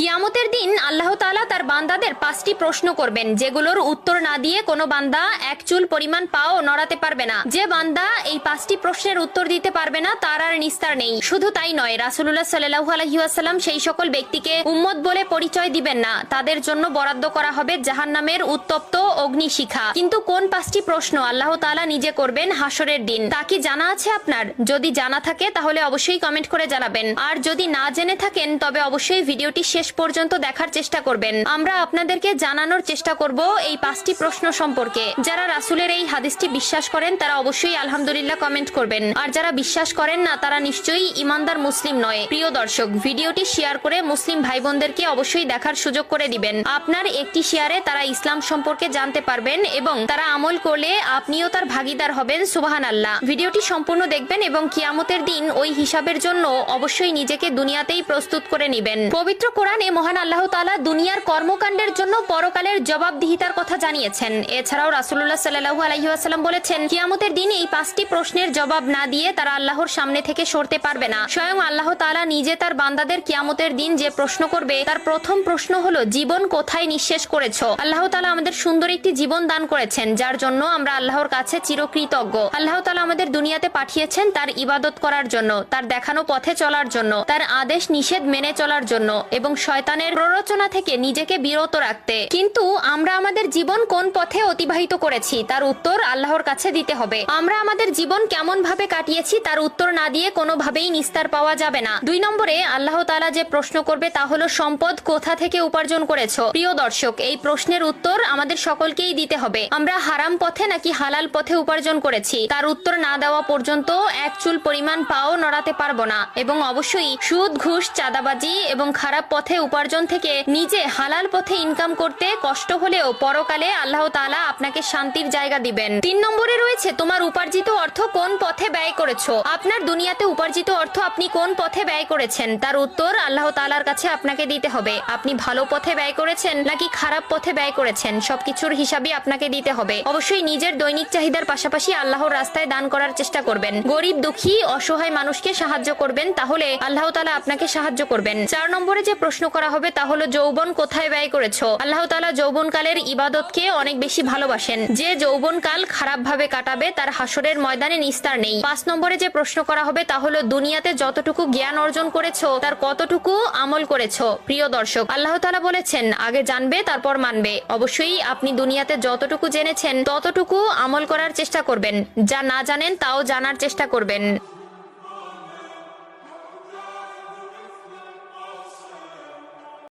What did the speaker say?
কিয়ামতের দিন আল্লাহ তাআলা তার বান্দাদের 5টি প্রশ্ন করবেন, যেগুলোর উত্তর না দিয়ে কোনো বান্দা এক চুল পরিমাণ পাও নড়াতে পারবে না। যে বান্দা এই 5টি প্রশ্নের উত্তর দিতে পারবে না তার আর নিস্তার নেই। শুধু তাই নয়, রাসূলুল্লাহ সাল্লাল্লাহু আলাইহি ওয়াসাল্লাম সেই সকল ব্যক্তিকে উম্মত বলে পরিচয় দিবেন না, তাদের জন্য বরাদ্দ করা হবে জাহান্নামের উত্তপ্ত অগ্নিশিখা। কিন্তু কোন 5টি প্রশ্ন আল্লাহ তাআলা নিজে করবেন হাসরের দিন, তা কি জানা আছে আপনার? যদি জানা থাকে তাহলে অবশ্যই কমেন্ট করে জানাবেন, আর যদি না জেনে থাকেন তবে অবশ্যই ভিডিওটি শেষ পর্যন্ত দেখার চেষ্টা করবেন। আমরা আপনাদেরকে জানানোর চেষ্টা করব এই 5টি প্রশ্ন সম্পর্কে। যারা রাসূলের এই হাদিসটি বিশ্বাস করেন তারা অবশ্যই আলহামদুলিল্লাহ কমেন্ট করবেন, আর যারা বিশ্বাস করেন না তারা নিশ্চয়ই ইমানদার মুসলিম নয়। প্রিয় দর্শক, ভিডিওটি শেয়ার করে মুসলিম ভাই বোনদেরকে অবশ্যই দেখার সুযোগ করে দিবেন। আপনার একটি শেয়ারে তারা ইসলাম সম্পর্কে জানতে পারবেন এবং তারা আমল করলে আপনিও তার ভাগীদার হবেন। সুবহানাল্লাহ। ভিডিওটি সম্পূর্ণ দেখবেন এবং কিয়ামতের দিন ওই হিসাবের জন্য অবশ্যই নিজেকে দুনিয়াতেই প্রস্তুত করে নেবেন। পবিত্র কোরআনে মহান আল্লাহ তাআলা দুনিয়ার কর্মকাণ্ডের জন্য পরকালের জবাবদিহিতার কথা জানিয়েছেন। এছাড়াও রাসূলুল্লাহ সাল্লাল্লাহু আলাইহি ওয়াসাল্লাম বলেছেন, কিয়ামতের দিন এই 5টি প্রশ্নের জবাব না দিয়ে তারা আল্লাহর সামনে থেকে সরতে পারবে না। স্বয়ং আল্লাহ তাআলা নিজে তার বান্দাদের কিয়ামতের দিন যে প্রশ্ন করবে তার প্রথম প্রশ্ন হলো, জীবন কোথায় নিঃশেষ করেছো? আল্লাহ তাআলা আমাদের সুন্দর একটি জীবন দান করেছেন, যার জন্য আমরা আল্লাহর কাছে চিরকৃতজ্ঞ। আল্লাহ তাআলা আমাদের দুনিয়াতে পাঠিয়েছেন তার ইবাদত করার জন্য, তার দেখানো পথে চলার জন্য, তার আদেশ নিষেধ মেনে চলার জন্য এবং শয়তানের প্ররোচনা থেকে নিজেকে বিরত রাখতে। কিন্তু আমরা আমাদের জীবন কোন পথে অতিবাহিত করেছি তার উত্তর আল্লাহর কাছে দিতে হবে। আমরা আমাদের জীবন কেমন ভাবে কাটিয়েছি তার উত্তর না দিয়ে কোনোভাবেই নিস্তার পাওয়া যাবে না। 2 নম্বরে আল্লাহ তাআলা যে প্রশ্ন করবে তা হলো, সম্পদ কোথা থেকে উপার্জন করেছো? প্রিয় দর্শক, এই প্রশ্নের উত্তর আমাদের সকলকেই দিতে হবে। আমরা হারাম পথে নাকি হালাল পথে উপার্জন করেছি তার উত্তর না দেওয়া পর্যন্ত এক চুল পরিমাণ পাও নড়াতে পারবো না। এবং অবশ্যই সুদ, ঘুষ, চাঁদাবাজি এবং খারাপ পথে উপার্জন থেকে নিজে হালাল পথে ইনকাম করতে কষ্ট হলেও পরকালে আল্লাহ তাআলা আপনাকে শান্তির জায়গা দিবেন। 3 নম্বরে রয়েছে, তোমার উপার্জিত অর্থ কোন পথে ব্যয় করেছো? আপনার দুনিয়াতে উপার্জিত অর্থ আপনি কোন পথে ব্যয় করেছেন তার উত্তর আল্লাহ তাআলার কাছে আপনাকে দিতে হবে। আপনি ভালো পথে ব্যয় করেছেন নাকি খারাপ পথে ব্যয় করেছেন সবকিছুর হিসাবই আপনাকে দিতে হবে। অবশ্যই নিজের দৈনিক চাহিদার পাশাপাশি আল্লাহর রাস্তায় দান করার চেষ্টা করবেন। গরিব, দুঃখী, অসহায় মানুষকে সাহায্য করবেন, তাহলে আল্লাহ তাআলা আপনাকে সাহায্য করবেন। 4 নম্বরে যে প্রশ্ন করা হবে তা হলো, যৌবন কোথায় ব্যয় করেছো? আল্লাহ তাআলা যৌবনকালের ইবাদতকে অনেক বেশি ভালোবাসেন। যে যৌবনকাল খারাপ ভাবে কাটাবে তার হাসরের ময়দানে নিস্তার নেই। 5 নম্বরে যে প্রশ্ন করা হবে তা হলো, দুনিয়াতে যতটুকু জ্ঞান অর্জন করেছো তার কতটুকু আমল করেছো? প্রিয় দর্শক, আল্লাহ তাআলা বলেছেন, আগে জানবে তারপর মানবে। অবশ্যই আপনি দুনিয়াতে যতটুকু জেনেছেন ততটুকু আমল করার চেষ্টা করবেন, যা না জানেন তাও জানার চেষ্টা করবেন।